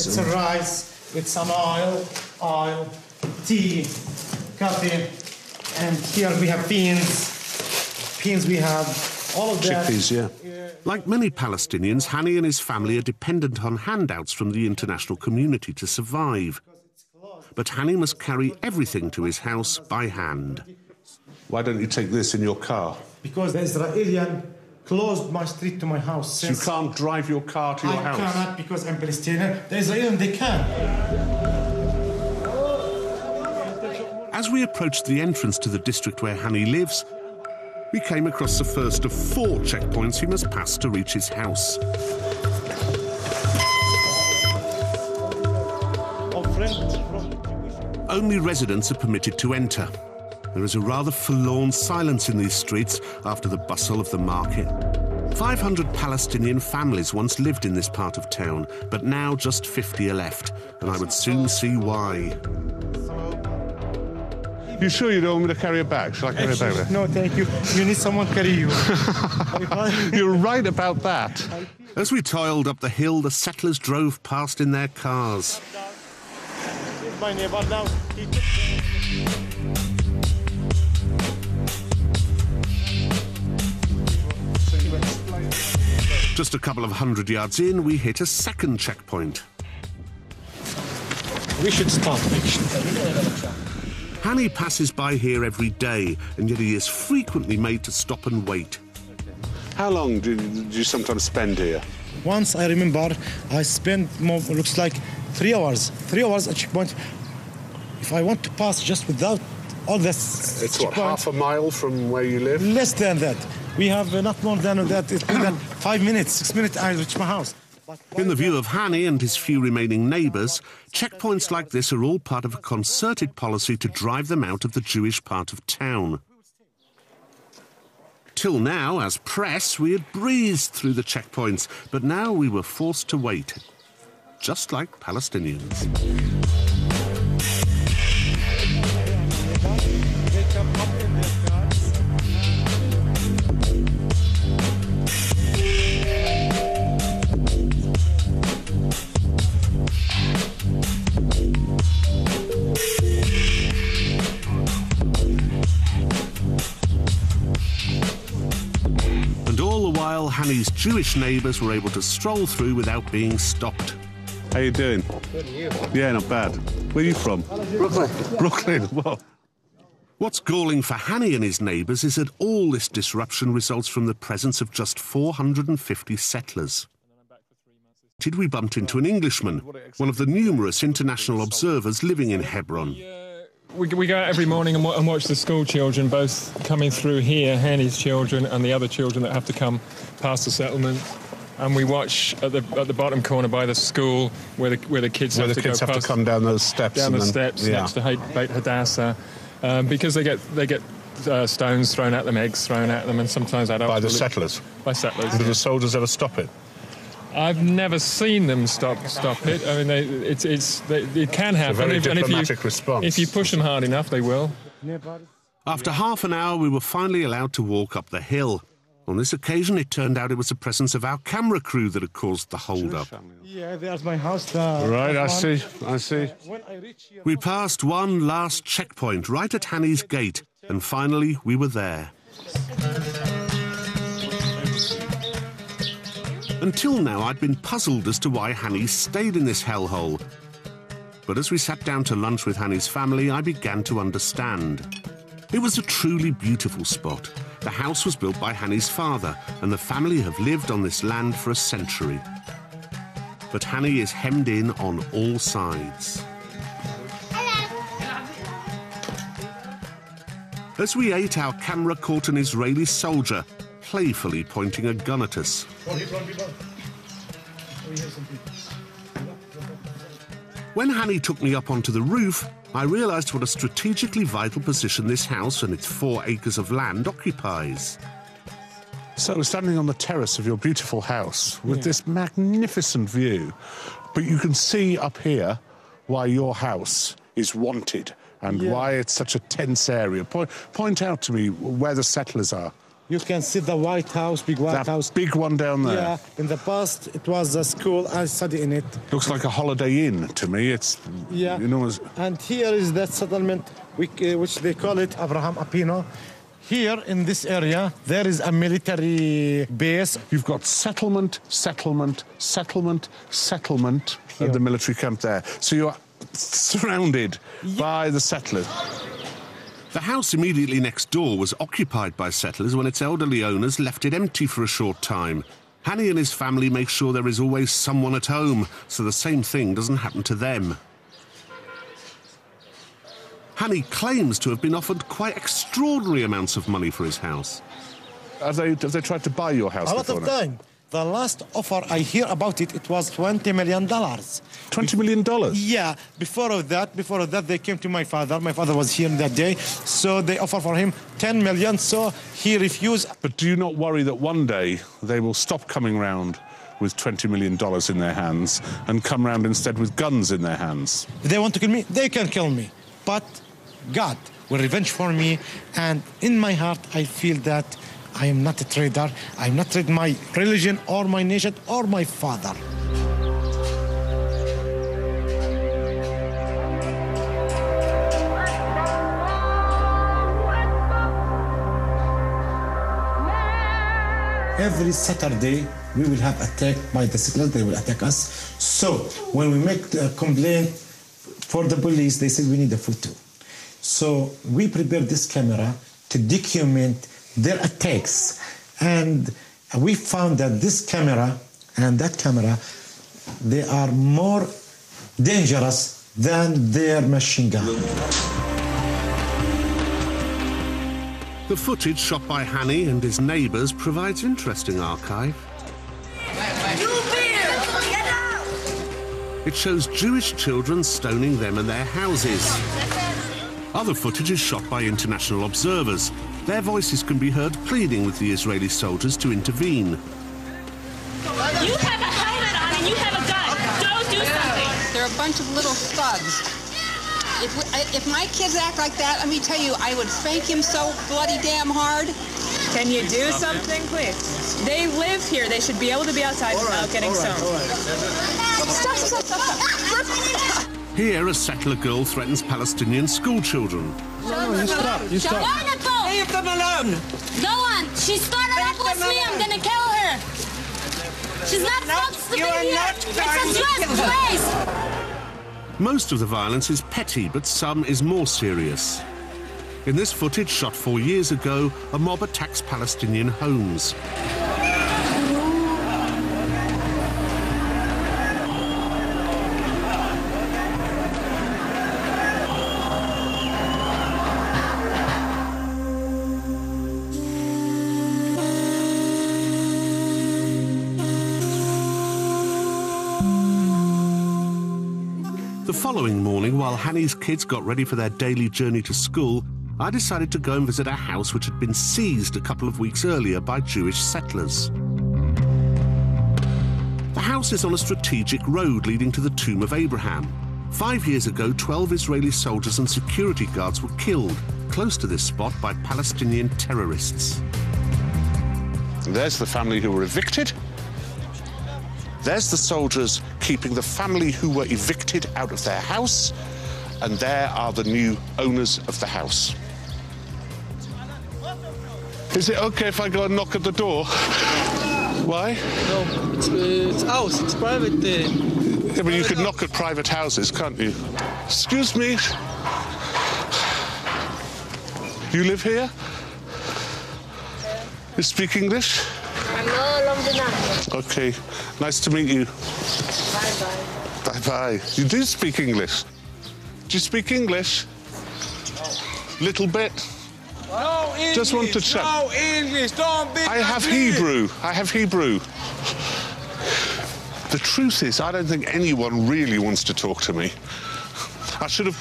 It's a rice with some oil, tea, coffee, and here we have beans. Beans we have, all of that. Chickpeas, yeah. Like many Palestinians, Hani and his family are dependent on handouts from the international community to survive. But Hani must carry everything to his house by hand. Why don't you take this in your car? Because the Israeli closed my street to my house. So you can't drive your car to your house? I cannot because I'm Palestinian. The Israelis, they can. As we approached the entrance to the district where Hani lives, we came across the first of 4 checkpoints he must pass to reach his house. Only residents are permitted to enter. There is a rather forlorn silence in these streets after the bustle of the market. 500 Palestinian families once lived in this part of town, but now just 50 are left, and I would soon see why. You sure you don't want me to carry a bag? Shall I carry a bag? No, thank you. You need someone to carry you. You're right about that. As we toiled up the hill, the settlers drove past in their cars. My neighbor now. Just a couple of 100 yards in, we hit a second checkpoint. We should stop. Hani passes by here every day, and yet he is frequently made to stop and wait. How long do you sometimes spend here? Once I remember, I spent more, looks like 3 hours. 3 hours at checkpoint. If I want to pass just without all this... It's what, half a mile from where you live? Less than that. We have not more than that. It's been 5 minutes, 6 minutes, I reach my house. In the view of Hani and his few remaining neighbours, checkpoints like this are all part of a concerted policy to drive them out of the Jewish part of town. Till now, as press, we had breezed through the checkpoints, but now we were forced to wait, just like Palestinians. Hani's Jewish neighbours were able to stroll through without being stopped. How you doing? Good, you? Yeah, not bad. Where are you from? Brooklyn. Brooklyn, well. What's galling for Hani and his neighbours is that all this disruption results from the presence of just 450 settlers. We bumped into an Englishman, one of the numerous international observers living in Hebron. We go out every morning and watch the school children, both coming through here, Hani's children and the other children that have to come past the settlement. And we watch at the bottom corner by the school where the kids have to come down those steps. Next to Beit Hadassah, because they get stones thrown at them, eggs thrown at them, and sometimes adults. By the settlers. By settlers. Do the soldiers ever stop it? I've never seen them stop it. I mean, it can happen. It's a very diplomatic response. If you push them hard enough, they will. After half an hour, we were finally allowed to walk up the hill. On this occasion, it turned out it was the presence of our camera crew that had caused the hold-up. Yeah, there's my house. Right, I see. We passed one last checkpoint right at Hani's gate, and finally we were there. Until now, I'd been puzzled as to why Hani stayed in this hellhole. But as we sat down to lunch with Hani's family, I began to understand. It was a truly beautiful spot. The house was built by Hani's father, and the family have lived on this land for a century. But Hani is hemmed in on all sides. As we ate, our camera caught an Israeli soldier playfully pointing a gun at us. When Hani took me up onto the roof, I realised what a strategically vital position this house and its 4 acres of land occupies. So we're standing on the terrace of your beautiful house with this magnificent view, but you can see up here why your house is wanted and why it's such a tense area. Point out to me where the settlers are. You can see the White House, big White House. That big one down there. Yeah, in the past it was a school. I studied in it. Looks like a Holiday Inn to me. It's, Yeah. you know, And here is that settlement, which they call it Abraham Apino. Here in this area, there is a military base. You've got settlement, settlement, settlement, settlement Here. at the military camp there. So you're surrounded by the settlers. The house immediately next door was occupied by settlers when its elderly owners left it empty for a short time. Hani and his family make sure there is always someone at home, so the same thing doesn't happen to them. Hani claims to have been offered quite extraordinary amounts of money for his house. Have they tried to buy your house A lot before of now? time. The last offer I hear about it, it was $20 million. $20 million? Yeah, before of that, they came to my father. My father was here that day, so they offered for him $10 million, so he refused. But do you not worry that one day they will stop coming round with $20 million in their hands and come round instead with guns in their hands? If they want to kill me, they can kill me. But God will revenge for me, and in my heart, I feel that I am not a traitor. I am not trading my religion or my nation or my father. Every Saturday, we will have attack by the settlers. They will attack us. So when we make a complaint for the police, they say we need a photo. So we prepare this camera to document their attacks. And we found that this camera and that camera, they are more dangerous than their machine gun. The footage shot by Hani and his neighbours provides interesting archive. It shows Jewish children stoning them and their houses. Other footage is shot by international observers. Their voices can be heard pleading with the Israeli soldiers to intervene. You have a helmet on and you have a gun. Don't do something. They're a bunch of little thugs. If my kids act like that, let me tell you, I would spank him so bloody damn hard. Can you do something, please? They live here. They should be able to be outside without getting stoned. Stop. Here, a settler girl threatens Palestinian school children. No, you stop. You stop. Leave them alone. Go on. She started up with me. I'm gonna kill her. She's not supposed to be here. It's a Jewish place. Most of the violence is petty, but some is more serious. In this footage shot 4 years ago, a mob attacks Palestinian homes. The following morning, while Hani's kids got ready for their daily journey to school, I decided to go and visit a house which had been seized a couple of weeks earlier by Jewish settlers. The house is on a strategic road leading to the Tomb of Abraham. 5 years ago, 12 Israeli soldiers and security guards were killed close to this spot by Palestinian terrorists. There's the family who were evicted. There's the soldiers keeping the family who were evicted out of their house, and there are the new owners of the house. Is it okay if I go and knock at the door? Why? No, it's house, it's private. Yeah, but you could knock at private houses, can't you? Excuse me. You live here? You speak English? Okay, nice to meet you. Bye-bye. Bye-bye. You do speak English? Do you speak English? Little bit? No English. Just want to check. No English. Don't be. I have Hebrew. I have Hebrew. The truth is, I don't think anyone really wants to talk to me. I should have